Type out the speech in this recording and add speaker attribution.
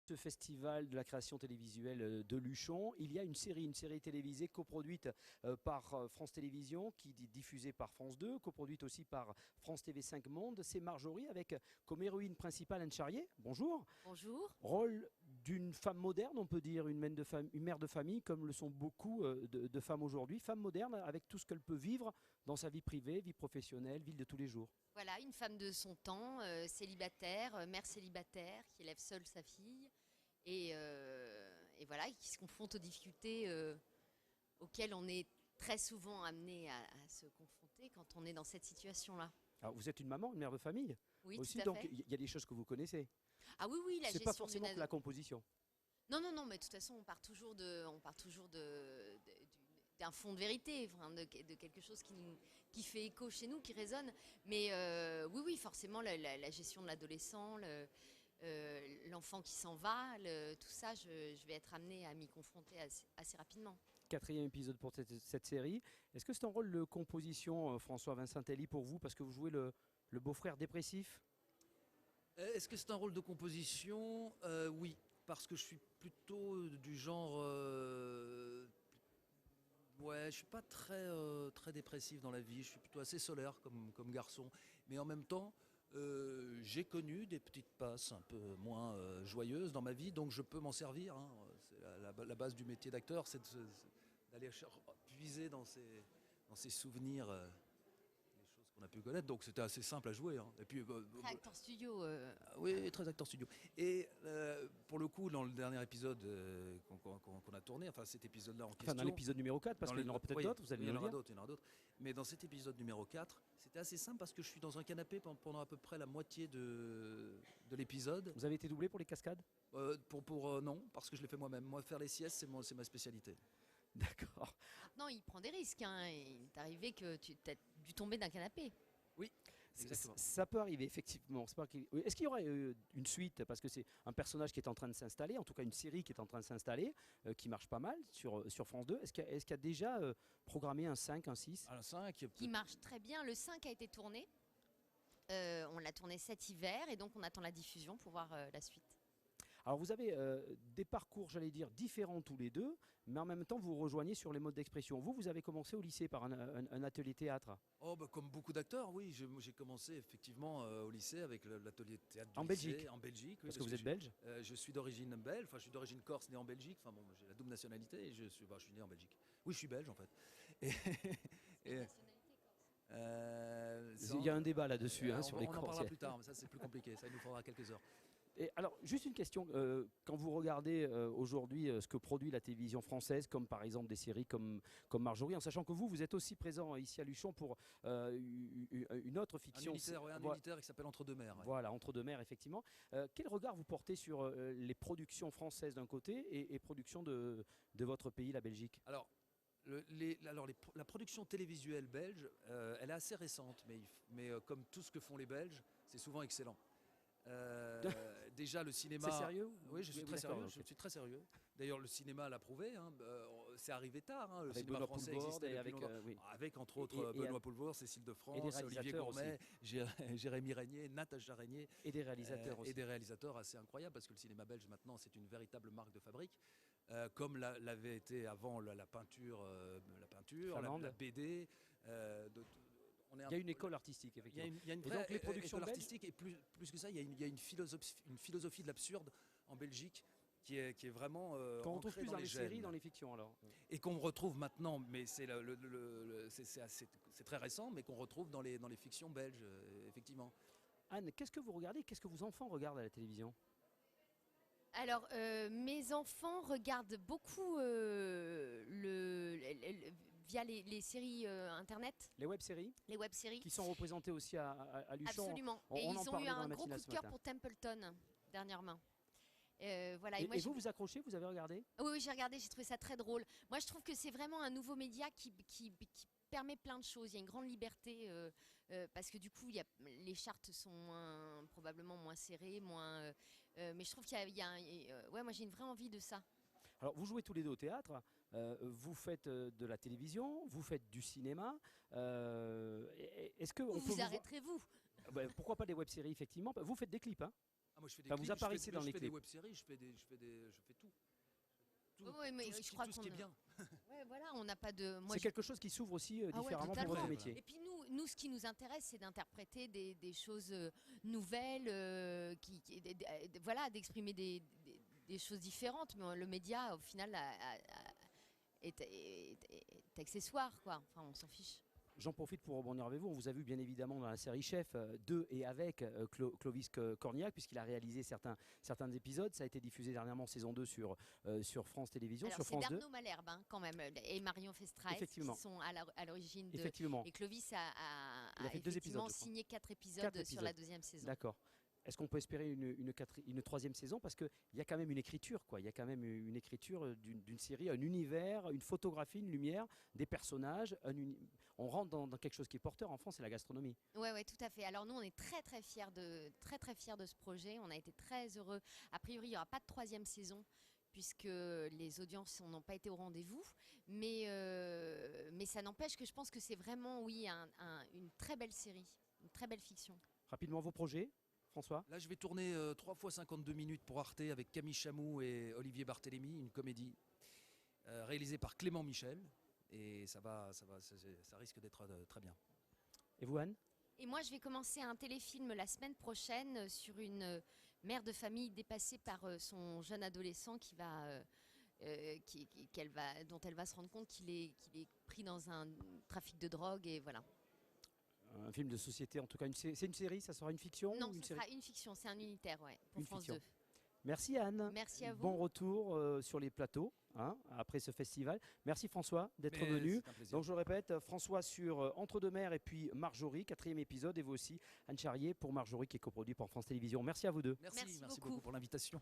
Speaker 1: Ce festival de la création télévisuelle de Luchon, il y a une série télévisée coproduite par France Télévisions, qui est diffusée par France 2, coproduite aussi par France TV 5 Monde. C'est Marjorie avec comme héroïne principale Anne Charrier. Bonjour.
Speaker 2: Bonjour.
Speaker 1: Rôle d'une femme moderne, on peut dire une mère de famille, comme le sont beaucoup de femmes aujourd'hui. Femme moderne avec tout ce qu'elle peut vivre dans sa vie privée, vie professionnelle, vie de tous les jours.
Speaker 2: Voilà, une femme de son temps, célibataire, mère célibataire, qui élève seule sa fille et voilà, qui se confronte aux difficultés auxquelles on est très souvent amené à se confronter quand on est dans cette situation-là.
Speaker 1: Alors vous êtes une maman, une mère de famille
Speaker 2: Oui,
Speaker 1: aussi,
Speaker 2: tout à
Speaker 1: donc
Speaker 2: fait.
Speaker 1: il y a des choses que vous connaissez.
Speaker 2: Ah oui, oui, la
Speaker 1: C'est
Speaker 2: gestion
Speaker 1: pas forcément que la composition.
Speaker 2: Non, non, non, mais de toute façon, on part toujours d'un fond de vérité, enfin, de quelque chose qui fait écho chez nous, qui résonne. Mais oui, oui, forcément, la gestion de l'adolescent, l'enfant qui s'en va, tout ça, je vais être amenée à m'y confronter assez rapidement.
Speaker 1: 4e épisode pour cette série. Est-ce que c'est un rôle de composition, François Vincentelli, pour vous, parce que vous jouez le beau-frère dépressif?
Speaker 3: Est-ce que c'est un rôle de composition? Oui, parce que je suis plutôt du genre... ouais, je suis pas très dépressif dans la vie, je suis plutôt assez solaire comme garçon. Mais en même temps, j'ai connu des petites passes un peu moins joyeuses dans ma vie, donc je peux m'en servir, hein. C'est la base du métier d'acteur, c'est d'aller puiser dans ces souvenirs. Les choses qu'on a pu connaître, donc c'était assez simple à jouer, hein. Et puis,
Speaker 2: Très acteur studio.
Speaker 3: oui, très acteur studio. Et pour le coup, dans le dernier épisode qu'on a tourné, enfin cet épisode-là en question...
Speaker 1: Enfin, dans l'épisode numéro 4, parce qu'il y en aura peut-être d'autres, vous allez
Speaker 3: il y en
Speaker 1: nous
Speaker 3: aura
Speaker 1: le dire.
Speaker 3: d'autres, il y en aura d'autres. Mais dans cet épisode numéro 4, c'était assez simple parce que je suis dans un canapé pendant à peu près la moitié de l'épisode.
Speaker 1: Vous avez été doublé pour les cascades?
Speaker 3: Non, parce que je l'ai fait moi-même. Moi, faire les siestes, c'est ma spécialité.
Speaker 1: D'accord.
Speaker 2: Maintenant, il prend des risques, hein. Il est arrivé que tu as dû tomber d'un canapé.
Speaker 3: Oui, exactement.
Speaker 1: Ça peut arriver, effectivement. Est-ce qu'il y aura une suite? Parce que c'est un personnage qui est en train de s'installer, en tout cas une série qui est en train de s'installer, qui marche pas mal sur France 2. Est-ce qu'il y a déjà programmé un 5, un 6?
Speaker 3: Alors, 5,
Speaker 2: Qui marche très bien. Le 5 a été tourné. On l'a tourné cet hiver et donc on attend la diffusion pour voir la suite.
Speaker 1: Alors vous avez des parcours, j'allais dire, différents tous les deux, mais en même temps vous rejoignez sur les modes d'expression. Vous avez commencé au lycée par un atelier théâtre.
Speaker 3: Oh, bah, comme beaucoup d'acteurs, oui. J'ai commencé effectivement au lycée avec l'atelier de théâtre du
Speaker 1: En
Speaker 3: lycée,
Speaker 1: Belgique.
Speaker 3: En Belgique, oui,
Speaker 1: Parce que vous êtes belge.
Speaker 3: Je suis d'origine belge, enfin je suis d'origine corse, né en Belgique. Enfin bon, j'ai la double nationalité et je suis né en Belgique. Oui, je suis belge en fait. Et, et,
Speaker 1: Il y a un débat là-dessus, hein, sur les
Speaker 3: on en
Speaker 1: Corses.
Speaker 3: parlera plus tard, mais ça c'est plus compliqué, ça il nous faudra quelques heures.
Speaker 1: Et alors, juste une question. Quand vous regardez aujourd'hui ce que produit la télévision française, comme par exemple des séries comme Marjorie, en sachant que vous êtes aussi présent ici à Luchon pour une autre fiction.
Speaker 3: Un unitaire qui s'appelle Entre deux mers. Ouais.
Speaker 1: Voilà, Entre deux mers, effectivement. Quel regard vous portez sur les productions françaises d'un côté et productions de votre pays, la Belgique?
Speaker 3: Alors, la production télévisuelle belge, elle est assez récente, mais comme tout ce que font les Belges, c'est souvent excellent. Déjà le cinéma.
Speaker 1: C'est sérieux?
Speaker 3: Oui, je suis très
Speaker 1: d'accord,
Speaker 3: sérieux.
Speaker 1: okay.
Speaker 3: Je suis très sérieux. D'ailleurs, le cinéma l'a prouvé. Hein. C'est arrivé tard. Hein. Le
Speaker 1: avec
Speaker 3: cinéma
Speaker 1: Benoît
Speaker 3: français
Speaker 1: Poelvoorde
Speaker 3: existait
Speaker 1: et
Speaker 3: depuis longtemps.
Speaker 1: oui.
Speaker 3: Avec entre autres Benoît Poelvoorde, Cécile de France, Olivier Gourmet, Jérémy Régnier, Natacha Régnier.
Speaker 1: Et des réalisateurs aussi.
Speaker 3: Et des réalisateurs assez incroyables parce que le cinéma belge maintenant c'est une véritable marque de fabrique, comme l'avait été avant la peinture, la BD.
Speaker 1: Il y a une école artistique, effectivement.
Speaker 3: Il y a une vraie école artistique et plus que ça, il y a une philosophie de l'absurde en Belgique qui est vraiment
Speaker 1: qu'on retrouve plus dans les séries,
Speaker 3: gènes.
Speaker 1: dans les fictions alors.
Speaker 3: Et qu'on retrouve maintenant, mais c'est très récent, mais qu'on retrouve dans les fictions belges, effectivement.
Speaker 1: Anne, qu'est-ce que vous regardez? Qu'est-ce que vos enfants regardent à la télévision?
Speaker 2: Alors, mes enfants regardent beaucoup via les séries internet.
Speaker 1: Les web-séries?
Speaker 2: Les web-séries.
Speaker 1: Qui sont représentées aussi à Luchon.
Speaker 2: Absolument. Et ils ont eu un gros coup de cœur pour Templeton, dernièrement. Voilà.
Speaker 1: Et vous, vous accrochez, vous avez regardé?
Speaker 2: Oui, oui, j'ai regardé, j'ai trouvé ça très drôle. Moi, je trouve que c'est vraiment un nouveau média qui permet plein de choses. Il y a une grande liberté parce que du coup, les chartes sont probablement moins serrées, mais je trouve qu'il y a ouais, moi j'ai une vraie envie de ça.
Speaker 1: Alors, vous jouez tous les deux au théâtre, vous faites de la télévision, vous faites du cinéma. Est-ce que
Speaker 2: Vous arrêterez-vous?
Speaker 1: Pourquoi pas des web-séries, effectivement? Vous faites des clips, hein?
Speaker 3: Ah, moi, je fais des
Speaker 1: Enfin, vous
Speaker 3: clips,
Speaker 1: apparaissez dans les
Speaker 3: je fais des
Speaker 1: clips.
Speaker 3: web-séries, je fais tout.
Speaker 2: Oui, mais
Speaker 3: Tout
Speaker 2: je crois
Speaker 3: ce
Speaker 2: qu'on
Speaker 3: qui est bien.
Speaker 2: Ouais, voilà, on n'a pas de. Moi,
Speaker 1: C'est quelque chose qui s'ouvre aussi
Speaker 2: Ah ouais,
Speaker 1: différemment pour
Speaker 2: totalement.
Speaker 1: votre métier.
Speaker 2: Et puis nous, ce qui nous intéresse, c'est d'interpréter des choses nouvelles, voilà, d'exprimer des choses différentes. Mais le média, au final, est accessoire, quoi. Enfin, on s'en fiche.
Speaker 1: J'en profite pour rebondir avec vous. On vous a vu bien évidemment dans la série Chef de et avec Clovis Cornillac, puisqu'il a réalisé certains épisodes. Ça a été diffusé dernièrement saison 2 sur France Télévisions,
Speaker 2: Alors,
Speaker 1: sur
Speaker 2: c'est
Speaker 1: France 2.
Speaker 2: Bernot Malherbe, hein, quand même, et Marion Festraes, qui
Speaker 1: Effectivement.
Speaker 2: sont à l'origine de.
Speaker 1: Effectivement.
Speaker 2: Et Clovis
Speaker 1: Il a fait 2 épisodes,
Speaker 2: effectivement
Speaker 1: je crois.
Speaker 2: signé 4 épisodes
Speaker 1: 4
Speaker 2: sur
Speaker 1: épisodes.
Speaker 2: la 2e saison.
Speaker 1: D'accord. Est-ce qu'on peut espérer une 3e saison? Parce qu'il y a quand même une écriture, quoi. Il y a quand même une écriture d'une série, un univers, une photographie, une lumière, des personnages. On rentre dans quelque chose qui est porteur en France, c'est la gastronomie.
Speaker 2: Ouais, tout à fait. Alors nous, on est très fiers de ce projet. On a été très heureux. A priori, il n'y aura pas de 3e saison puisque les audiences n'ont pas été au rendez-vous. Mais ça n'empêche que je pense que c'est vraiment, oui, une très belle série, une très belle fiction.
Speaker 1: Rapidement, vos projets, François?
Speaker 3: Là, je vais tourner 3 fois 52 minutes pour Arte avec Camille Chamou et Olivier Barthélémy, une comédie réalisée par Clément Michel. Et ça risque d'être très bien.
Speaker 1: Et vous, Anne?
Speaker 2: Et moi, je vais commencer un téléfilm la semaine prochaine sur une mère de famille dépassée par son jeune adolescent dont elle va se rendre compte qu'il est pris dans un trafic de drogue, et voilà.
Speaker 1: Un film de société, en tout cas. C'est une série, ça sera une fiction?
Speaker 2: Non,
Speaker 1: ou une
Speaker 2: ce
Speaker 1: série
Speaker 2: sera une fiction, c'est un unitaire, ouais, pour
Speaker 1: Une
Speaker 2: France
Speaker 1: fiction.
Speaker 2: 2.
Speaker 1: Merci Anne.
Speaker 2: Merci à vous.
Speaker 1: Bon retour sur les plateaux après ce festival. Merci François d'être
Speaker 3: Mais
Speaker 1: venu.
Speaker 3: c'est un plaisir.
Speaker 1: Donc je le répète, François sur Entre deux mers et puis Marjorie, 4e épisode, et vous aussi Anne Charrier pour Marjorie qui est coproduit par France Télévisions. Merci à vous deux.
Speaker 3: Merci
Speaker 2: Merci beaucoup
Speaker 3: beaucoup pour l'invitation.